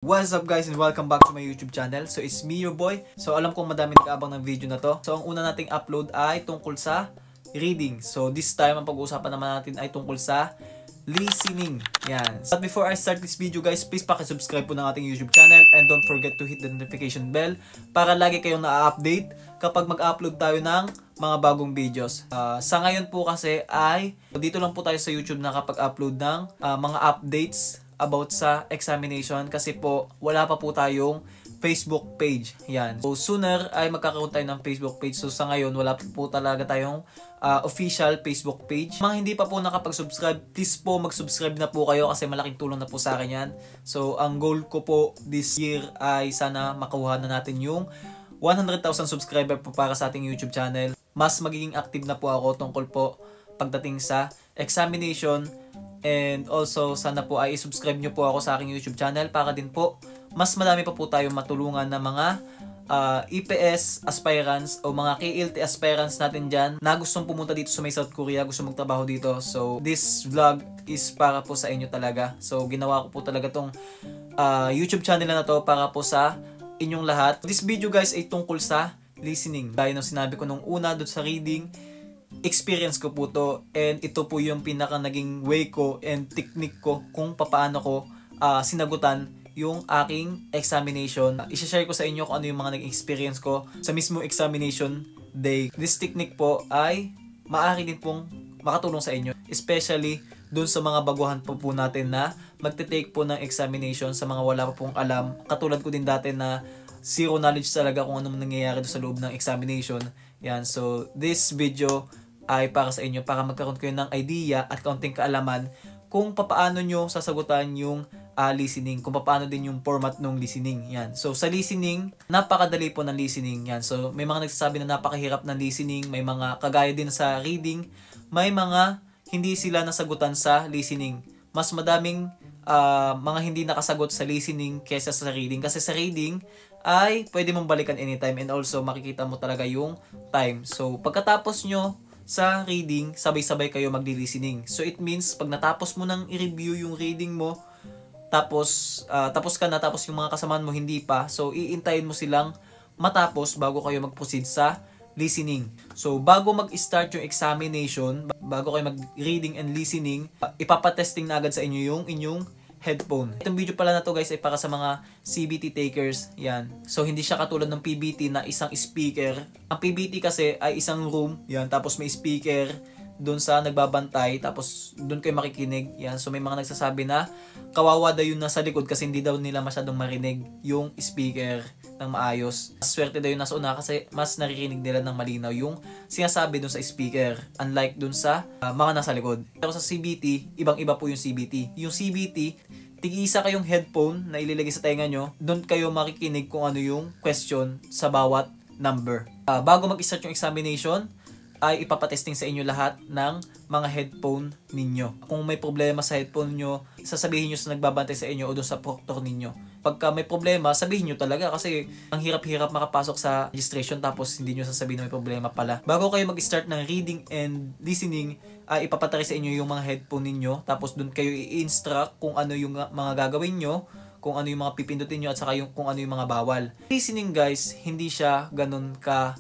What's up guys and welcome back to my YouTube channel. So it's me your boy. So alam kong madami nag-aabang ng video na to. So ang una nating upload ay tungkol sa reading. So this time ang pag-uusapan naman natin ay tungkol sa listening. Yan. But before I start this video guys, please paki-subscribe po ng ating YouTube channel and don't forget to hit the notification bell para lagi kayong na-update kapag mag-upload tayo ng mga bagong videos. Sa ngayon po kasi ay dito lang po tayo sa YouTube nakapag-upload ng mga updates about sa examination kasi po wala pa po tayong Facebook page. Yan. So sooner ay magkakaroon tayo ng Facebook page. So sa ngayon wala po talaga tayong official Facebook page. Mga hindi pa po nakapag-subscribe, please po mag-subscribe na po kayo kasi malaking tulong na po sa akin yan. So ang goal ko po this year ay sana makuha na natin yung 100,000 subscriber po para sa ating YouTube channel. Mas magiging active na po ako tungkol po pagdating sa examination. And also, sana po ay subscribe nyo po ako sa aking YouTube channel para din po mas madami pa po tayong matulungan na mga EPS aspirants o mga KLT aspirants natin dyan na gustong pumunta dito sa may South Korea, gustong magtrabaho dito. So, this vlog is para po sa inyo talaga. So, ginawa ko po talaga tong YouTube channel na to para po sa inyong lahat. This video guys ay tungkol sa listening. Gaya ng sinabi ko nung una doon sa reading, experience ko po to and ito po yung pinaka naging way ko and technique ko kung paano ko sinagutan yung aking examination. I-share ko sa inyo kung ano yung mga naging experience ko sa mismo examination day. This technique po ay maaari din pong makatulong sa inyo, especially dun sa mga baguhan po natin na magte-take po ng examination, sa mga wala pa pong alam. Katulad ko din dati na zero knowledge talaga kung anong nangyayari sa loob ng examination. Yan, so this video ay para sa inyo, para magkaroon kayo ng idea at kaunting kaalaman kung paano nyo sasagutan yung listening, kung paano din yung format ng listening. Yan. So sa listening, napakadali po ng listening. Yan. So may mga nagsasabi na napakahirap ng listening, may mga kagaya din sa reading, may mga hindi sila nasagutan sa listening. Mas madaming mga hindi nakasagot sa listening kaysa sa reading. Kasi sa reading ay pwede mong balikan anytime and also makikita mo talaga yung time. So pagkatapos nyo sa reading, sabay-sabay kayo magli-listening. So it means pag natapos mo nang i-review yung reading mo, tapos tapos yung mga kasamaan mo hindi pa, so iintayin mo silang matapos bago kayo mag-proceed sa listening. So bago mag-start yung examination, bago kayo mag-reading and listening, ipapatesting na agad sa inyo yung inyong headphone. Itong video pala na to guys ay para sa mga CBT takers. Yan. So hindi siya katulad ng PBT na isang speaker. Ang PBT kasi ay isang room. Yan. Tapos may speaker doon sa nagbabantay. Tapos doon kayo makikinig. Yan. So may mga nagsasabi na kawawa daw yun nasa likod kasi hindi daw nila masyadong marinig yung speaker ng maayos. Swerte daw yun nasa una kasi mas naririnig nila ng malinaw yung sinasabi doon sa speaker. Unlike doon sa mga nasa likod. Pero sa CBT, ibang-iba po yung CBT. Yung CBT, tig-isa kayong headphone na ililagay sa tenga nyo. Doon kayo makikinig kung ano yung question sa bawat number. Bago mag-start yung examination, ay ipapatesting sa inyo lahat ng mga headphone ninyo. Kung may problema sa headphone nyo, sasabihin nyo sa nagbabantay sa inyo o doon sa proctor ninyo. Pagka may problema, sabihin nyo talaga kasi ang hirap-hirap makapasok sa registration tapos hindi nyo sasabihin na may problema pala. Bago kayo mag-start ng reading and listening, ay ipapatry sa inyo yung mga headphone ninyo tapos doon kayo i-instruct kung ano yung mga gagawin nyo, kung ano yung mga pipindutin nyo at saka kung ano yung mga bawal. Listening guys, hindi siya ganun ka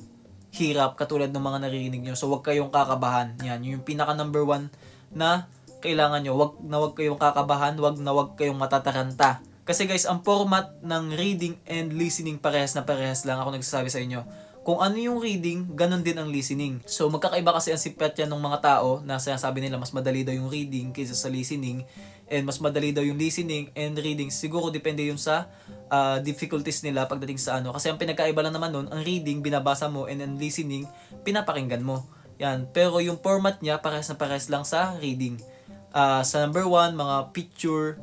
hirap katulad ng mga naririnig nyo. So wag kayong kakabahan. Yan, yung pinaka number 1 na kailangan nyo. Wag kayong kakabahan, wag kayong matataranta. Kasi guys, ang format ng reading and listening parehas na parehas lang. Ako nagsasabi sa inyo. Kung ano yung reading, ganun din ang listening. So magkakaiba kasi ang sipet yan ng mga tao na sinasabi nila mas madali daw yung reading kaysa sa listening. And mas madali daw yung listening and reading. Siguro depende yun sa difficulties nila pagdating sa ano. Kasi ang pinagkaiba lang naman nun, ang reading, binabasa mo, and ang listening, pinapakinggan mo. Yan. Pero yung format niya, parehas na parehas lang sa reading. Sa number 1, mga picture,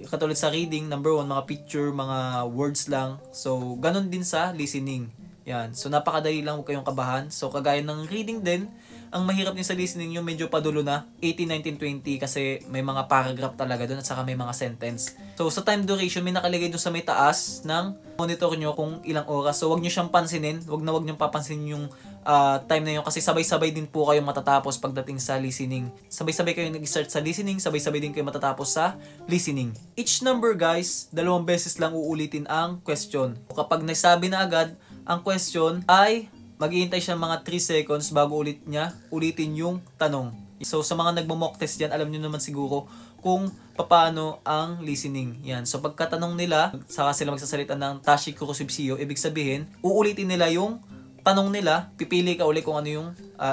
katulad sa reading, number 1, mga picture, mga words lang. So, ganun din sa listening. Yan. So, napakadali lang, huwag kayong kabahan. So, kagaya ng reading din, ang mahirap din sa listening yung medyo padulo na 18, 19, 20 kasi may mga paragraph talaga doon at saka may mga sentence. So sa time duration, may nakalagay doon sa may taas ng monitor nyo kung ilang oras. So wag nyo siyang pansinin, wag nyo papansinin yung time na yun kasi sabay-sabay din po kayong matatapos pagdating sa listening. Sabay-sabay kayo nag-start sa listening, sabay-sabay din kayo matatapos sa listening. Each number guys, 2 beses lang uulitin ang question. Kapag nasabi na agad ang question ay mag-iintay siya mga 3 seconds bago ulitin yung tanong. So sa mga nagmo-mock test dyan, alam nyo naman siguro kung paano ang listening. Yan. So pagkatanong nila, saka sila magsasalita ng Tashi Kurosive Seiyo, ibig sabihin, uulitin nila yung tanong nila, pipili ka uli kung ano yung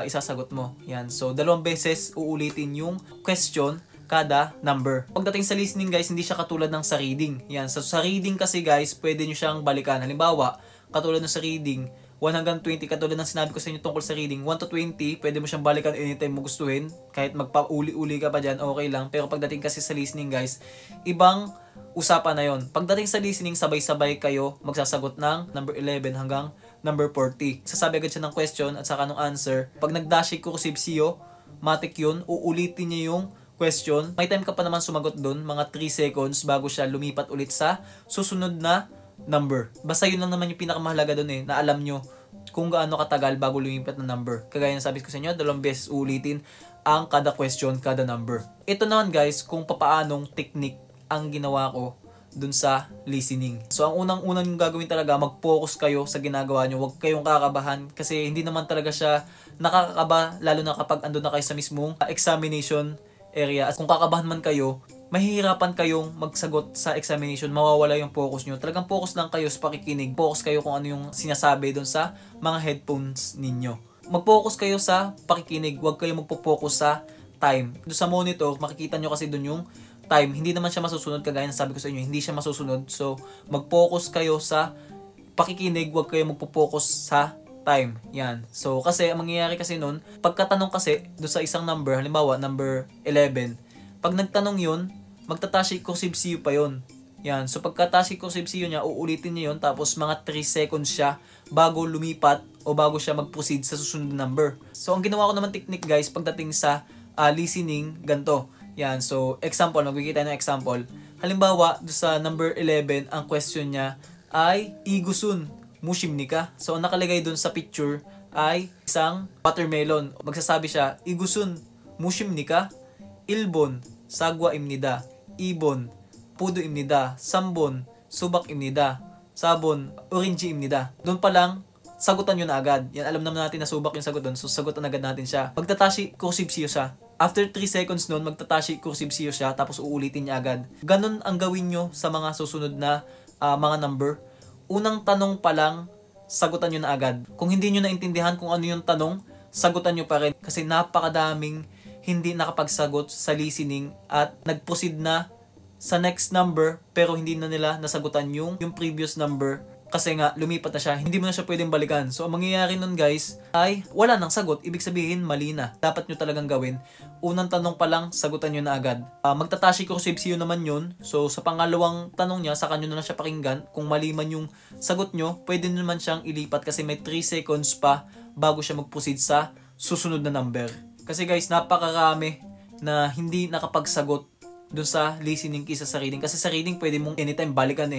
isasagot mo. Yan. So 2 beses uulitin yung question kada number. Pagdating sa listening guys, hindi siya katulad ng sa reading. Yan. So sa reading kasi guys, pwede nyo siyang balikan. Halimbawa, katulad ng sa reading, 1 hanggang 20, katulad ng sinabi ko sa inyo tungkol sa reading, 1 to 20, pwede mo siyang balikan anytime mo gustuhin. Kahit magpa-uli-uli ka pa dyan, okay lang. Pero pagdating kasi sa listening guys, ibang usapan na yon. Pagdating sa listening, sabay-sabay kayo magsasagot ng number 11 hanggang number 40. Sasabi agad siya ng question at saka ng answer. Pag nag-dashi Kurosive Seiyo, matik yun, uulitin niya yung question. May time ka pa naman sumagot dun, mga 3 seconds bago siya lumipat ulit sa susunod na number. Basta yun lang naman yung pinakamahalaga dun na alam nyo kung gaano katagal bago lumipat na number. Kagaya ng sabi ko sa inyo, 2 beses ulitin ang kada question, kada number. Ito naman guys, kung papaanong technique ang ginawa ko dun sa listening. So ang unang-unang yung gagawin talaga, mag-focus kayo sa ginagawa nyo. Huwag kayong kakabahan kasi hindi naman talaga siya nakakakaba, lalo na kapag andun na kayo sa mismong examination area. At kung kakabahan man kayo, mahihirapan kayong magsagot sa examination, mawawala yung focus nyo. Talagang focus lang kayo sa pakikinig. Focus kayo kung ano yung sinasabi doon sa mga headphones ninyo. Mag-focus kayo sa pakikinig, huwag kayo magpo-focus sa time. Doon sa monitor, makikita nyo kasi doon yung time. Hindi naman siya masusunod, kagaya ng sabi ko sa inyo, hindi siya masusunod. So, mag-focus kayo sa pakikinig, huwag kayo magpo-focus sa time. Yan. So, kasi, ang mangyayari kasi noon, pagkatanong kasi doon sa isang number, halimbawa, number 11, pag nagtanong yun, magtatashi Kurosive Seiyo pa yun. Yan. So, pagka-tashi Kurosive Seiyo niya, uulitin niya yun, tapos mga 3 seconds siya bago lumipat o bago siya mag-proceed sa susunod na number. So, ang ginawa ko naman technique guys, pagdating sa listening, ganito. Yan. So, example, magbigay tayo ng example. Halimbawa, sa number 11, ang question niya ay, Igusun, mushimni ka. So, ang nakalagay dun sa picture ay isang watermelon. Magsasabi siya, Igusun, mushimni ka. Ilbon, sagwa imnida. Ibon, pudo imnida. Sambon, subak imnida. Sabon, orange imnida. Doon pa lang, sagutan nyo na agad. Yan, alam naman natin na subak yung sagot doon. So, sagutan agad natin siya. Magtatashi Kurosive Seiyo siya. After 3 seconds noon, magtatashi Kurosive Seiyo siya. Tapos, uulitin niya agad. Ganon ang gawin nyo sa mga susunod na mga number. Unang tanong pa lang, sagutan nyo na agad. Kung hindi nyo naintindihan kung ano yung tanong, sagutan nyo pa rin. Kasi napakadaming hindi nakapagsagot sa listening at nag-proceed na sa next number pero hindi na nila nasagutan yung previous number kasi nga lumipat na siya, hindi mo na siya pwedeng balikan. So ang mangyayari nun guys ay wala nang sagot, ibig sabihin mali na. Dapat nyo talagang gawin, unang tanong pa lang sagutan nyo na agad. Magtatashi Kurosive Seiyo naman yun. So sa pangalawang tanong niya, saka nyo na lang siya pakinggan. Kung mali man yung sagot nyo, pwede naman siyang ilipat kasi may 3 seconds pa bago siya mag-proceed sa susunod na number. Kasi guys, napakarami na hindi nakapagsagot dun sa listening kaysa sa reading. Kasi sa reading, pwede mong anytime balikan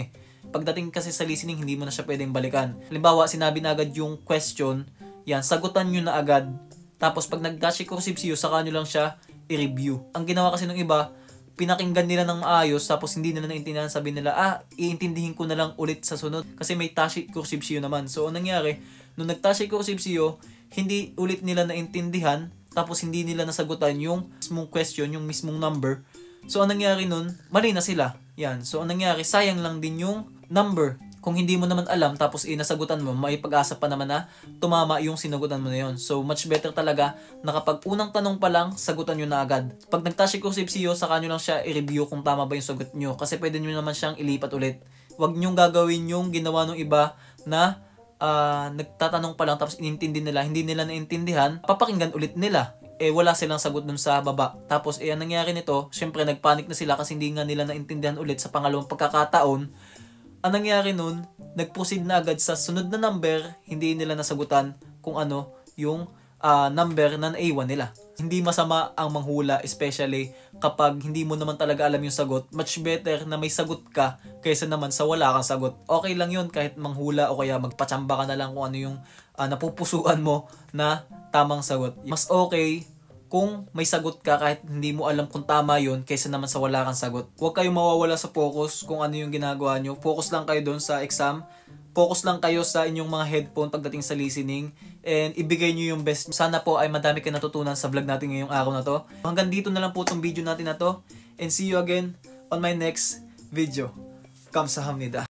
Pagdating kasi sa listening, hindi mo na siya pwedeng balikan. Halimbawa, sinabi na agad yung question, yan, sagutan nyo na agad. Tapos pag nag-dashi Kurosive Seiyo, saka nyo lang siya i-review. Ang ginawa kasi ng iba, pinakinggan nila ng maayos, tapos hindi nila naintindihan, sabi nila, iintindihin ko na lang ulit sa sunod. Kasi may tashi Kurosive Seiyo naman. So, anong nangyari, nung nag-tashi Kurosive Seiyo, hindi ulit nila naintindihan, tapos hindi nila nasagutan yung mismong question, yung mismong number. So, anong nangyari nun? Mali na sila. Yan. So, anong nangyari? Sayang lang din yung number. Kung hindi mo naman alam, tapos nasagutan mo, may pag-asa pa naman na tumama yung sinagutan mo na yun. So, much better talaga na kapag unang tanong pa lang, sagutan nyo na agad. Pag nag-tashi Kurosive Seiyo, saka nyo lang siya i-review kung tama ba yung sagot nyo. Kasi pwede nyo naman siyang ilipat ulit. Huwag nyong gagawin yung ginawa ng iba na nagtatanong pa lang tapos inintindi nila, hindi nila naintindihan, papakinggan ulit nila. Wala silang sagot dun sa baba. Tapos, ang nangyari nito, syempre nagpanik na sila kasi hindi nga nila naintindihan ulit sa pangalawang pagkakataon. Ang nangyari nun, nag-proceed na agad sa sunod na number, hindi nila nasagutan kung ano yung number na naiwan nila. Hindi masama ang manghula, especially kapag hindi mo naman talaga alam yung sagot. Much better na may sagot ka kaysa naman sa wala kang sagot. Okay lang yun kahit manghula o kaya magpatsamba ka na lang kung ano yung napupusuan mo na tamang sagot. Mas okay kung may sagot ka kahit hindi mo alam kung tama yun kaysa naman sa wala kang sagot. Huwag kayong mawawala sa focus kung ano yung ginagawa nyo. Focus lang kayo doon sa exam. Focus lang kayo sa inyong mga headphone pagdating sa listening. And ibigay nyo yung best. Sana po ay madami kayo natutunan sa vlog natin ngayong araw na to. Hanggang dito na lang po itong video natin na to. And see you again on my next video. Kamsahamnida.